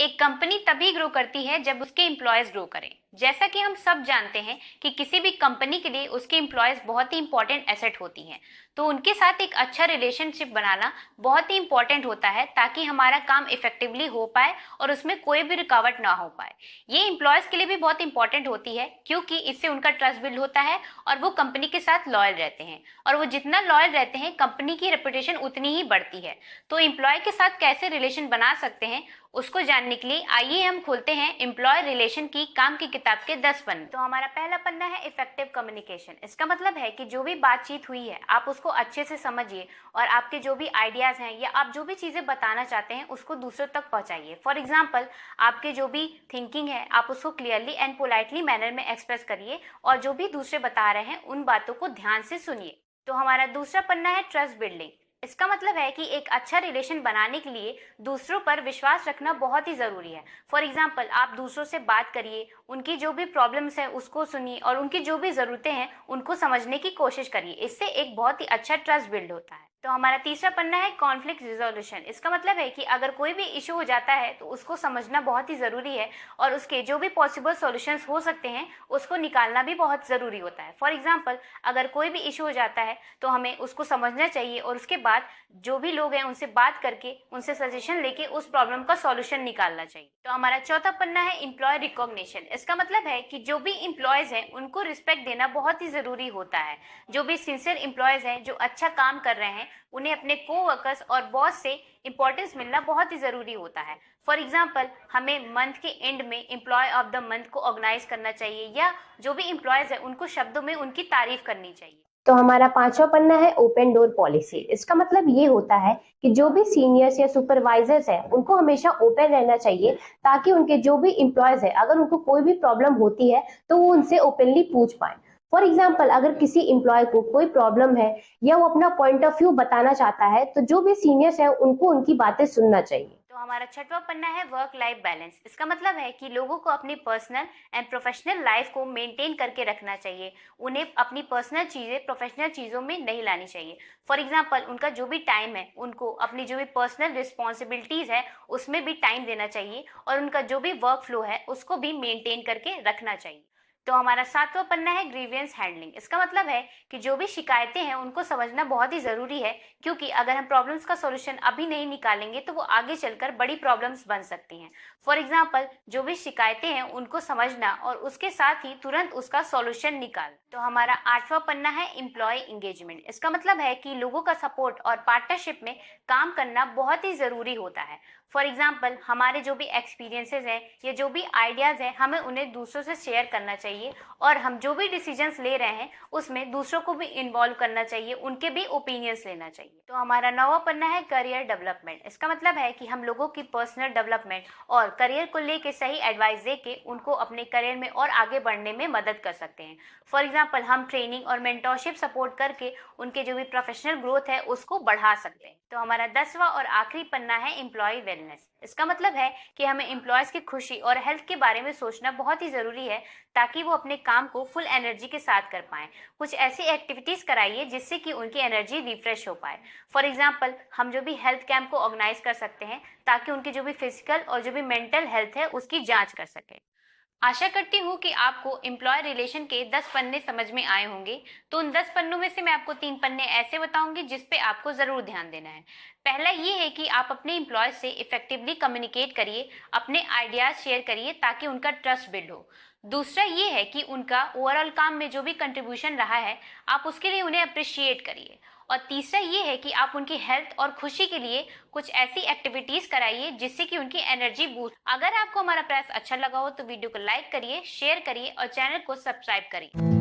एक कंपनी तभी ग्रो करती है जब उसके एम्प्लॉयज ग्रो करें। जैसा कि हम सब जानते हैं कि किसी भी कंपनी के लिए उसके एम्प्लॉयज बहुत ही इंपॉर्टेंट एसेट होती हैं, तो उनके साथ एक अच्छा रिलेशनशिप बनाना बहुत ही इंपॉर्टेंट होता है ताकि हमारा काम इफेक्टिवली हो पाए और उसमें कोई भी रुकावट ना हो पाए। ये एम्प्लॉयज के लिए भी बहुत इंपॉर्टेंट होती है क्योंकि इससे उनका ट्रस्ट बिल्ड होता है और वो कंपनी के साथ लॉयल रहते हैं, और वो जितना लॉयल रहते हैं कंपनी की रेपुटेशन उतनी ही बढ़ती है। तो एम्प्लॉय के साथ कैसे रिलेशन बना सकते हैं उसको जानने के लिए आइए हम खोलते हैं एम्प्लॉय रिलेशन की काम की किताब के 10 पन्ने। तो हमारा पहला पन्ना है इफेक्टिव कम्युनिकेशन। इसका मतलब है कि जो भी बातचीत हुई है आप उसको अच्छे से समझिए और आपके जो भी आइडियाज हैं या आप जो भी चीजें बताना चाहते हैं उसको दूसरों तक पहुंचाइए। फॉर एग्जाम्पल, आपके जो भी थिंकिंग है आप उसको क्लियरली एंड पोलाइटली मैनर में एक्सप्रेस करिए और जो भी दूसरे बता रहे हैं उन बातों को ध्यान से सुनिए। तो हमारा दूसरा पन्ना है ट्रस्ट बिल्डिंग। इसका मतलब है कि एक अच्छा रिलेशन बनाने के लिए दूसरों पर विश्वास रखना बहुत ही ज़रूरी है। फॉर एग्जाम्पल, आप दूसरों से बात करिए, उनकी जो भी प्रॉब्लम्स हैं उसको सुनिए और उनकी जो भी ज़रूरतें हैं उनको समझने की कोशिश करिए। इससे एक बहुत ही अच्छा ट्रस्ट बिल्ड होता है। तो हमारा तीसरा पन्ना है कॉन्फ्लिक्ट रिजोल्यूशन। इसका मतलब है कि अगर कोई भी इशू हो जाता है तो उसको समझना बहुत ही ज़रूरी है और उसके जो भी पॉसिबल सॉल्यूशंस हो सकते हैं उसको निकालना भी बहुत ज़रूरी होता है। फॉर एग्जाम्पल, अगर कोई भी इशू हो जाता है तो हमें उसको समझना चाहिए और उसके बाद जो भी लोग हैं उनसे बात करके उनसे सजेशन लेके उस प्रॉब्लम का सॉल्यूशन निकालना चाहिए। तो हमारा चौथा पन्ना है एम्प्लॉय रिकॉग्निशन। इसका मतलब है कि जो भी एम्प्लॉयज हैं उनको रिस्पेक्ट देना बहुत ही ज़रूरी होता है। जो भी सिंसियर एम्प्लॉयज हैं जो अच्छा काम कर रहे हैं उन्हें अपने कोवर्कर्स और बॉस से इंपॉर्टेंस मिलना बहुत ही ज़रूरी होता है। फॉर एग्जाम्पल, हमें मंथ के एंड में एम्प्लॉय ऑफ द मंथ को ऑर्गेनाइज करना चाहिए या जो भी एम्प्लॉयज हैं उनको शब्दों में उनकी तारीफ करनी चाहिए। तो हमारा पांचवा पन्ना है ओपन डोर पॉलिसी। इसका मतलब ये होता है कि जो भी सीनियर्स या सुपरवाइजर्स हैं उनको हमेशा ओपन रहना चाहिए ताकि उनके जो भी एम्प्लॉयज है अगर उनको कोई भी प्रॉब्लम होती है तो वो उनसे ओपनली पूछ पाए। फॉर एग्जाम्पल, अगर किसी एम्प्लॉय को कोई प्रॉब्लम है या वो अपना पॉइंट ऑफ व्यू बताना चाहता है तो जो भी सीनियर्स है उनको उनकी बातें सुनना चाहिए। तो हमारा छठवां पन्ना है वर्क लाइफ बैलेंस। इसका मतलब है कि लोगों को अपनी पर्सनल एंड प्रोफेशनल लाइफ को मेंटेन करके रखना चाहिए। उन्हें अपनी पर्सनल चीज़ें प्रोफेशनल चीज़ों में नहीं लानी चाहिए। फॉर एग्जाम्पल, उनका जो भी टाइम है उनको अपनी जो भी पर्सनल रिस्पॉन्सिबिलिटीज़ है उसमें भी टाइम देना चाहिए और उनका जो भी वर्क फ्लो है उसको भी मेंटेन करके रखना चाहिए। तो हमारा सातवां पन्ना है ग्रीवियंस हैंडलिंग। इसका मतलब है कि जो भी शिकायतें हैं उनको समझना बहुत ही ज़रूरी है क्योंकि अगर हम प्रॉब्लम्स का सॉल्यूशन अभी नहीं निकालेंगे तो वो आगे चलकर बड़ी प्रॉब्लम्स बन सकती हैं। फॉर एग्जाम्पल, जो भी शिकायतें हैं उनको समझना और उसके साथ ही तुरंत उसका सॉल्यूशन निकाल। तो हमारा आठवां पन्ना है एम्प्लॉय इंगेजमेंट। इसका मतलब है कि लोगों का सपोर्ट और पार्टनरशिप में काम करना बहुत ही ज़रूरी होता है। फॉर एग्जाम्पल, हमारे जो भी एक्सपीरियंसेस हैं या जो भी आइडियाज़ हैं हमें उन्हें दूसरों से शेयर करना चाहिए और हम जो भी डिसीजंस ले रहे हैं उसमें दूसरों को भी इन्वॉल्व करना चाहिए, उनके भी ओपिनियंस लेना चाहिए। तो हमारा नौवां पन्ना है करियर डेवलपमेंट। इसका मतलब है कि हम लोगों की पर्सनल डेवलपमेंट और करियर को लेके सही एडवाइस दे के उनको अपने करियर में और आगे बढ़ने में मदद कर सकते हैं। फॉर एग्जाम्पल, हम ट्रेनिंग और मेंटोरशिप सपोर्ट करके उनके जो भी प्रोफेशनल ग्रोथ है उसको बढ़ा सकते हैं। तो हमारा 10वां और आखिरी पन्ना है एम्प्लॉय वेलनेस। इसका मतलब है कि हमें एम्प्लॉयज़ की खुशी और हेल्थ के बारे में सोचना बहुत ही ज़रूरी है ताकि वो अपने काम को फुल एनर्जी के साथ कर पाएँ। कुछ ऐसी एक्टिविटीज़ कराइए जिससे कि उनकी एनर्जी रिफ्रेश हो पाए। फॉर एग्जाम्पल, हम जो भी हेल्थ कैंप को ऑर्गेनाइज कर सकते हैं ताकि उनकी जो भी फिजिकल और जो भी मेंटल हेल्थ है उसकी जांच कर सकें। आशा करती हूँ कि आपको एम्प्लॉय रिलेशन के 10 पन्ने समझ में आए होंगे। तो उन 10 पन्नों में से मैं आपको 3 पन्ने ऐसे बताऊंगी जिस पे आपको ज़रूर ध्यान देना है। पहला ये है कि आप अपने एम्प्लॉय से इफेक्टिवली कम्युनिकेट करिए, अपने आइडियाज़ शेयर करिए ताकि उनका ट्रस्ट बिल्ड हो। दूसरा ये है कि उनका ओवरऑल काम में जो भी कंट्रीब्यूशन रहा है आप उसके लिए उन्हें अप्रिशिएट करिए। और तीसरा ये है कि आप उनकी हेल्थ और खुशी के लिए कुछ ऐसी एक्टिविटीज कराइए जिससे कि उनकी एनर्जी बूस्ट। अगर आपको हमारा प्रयास अच्छा लगा हो तो वीडियो को लाइक करिए, शेयर करिए और चैनल को सब्सक्राइब करिए।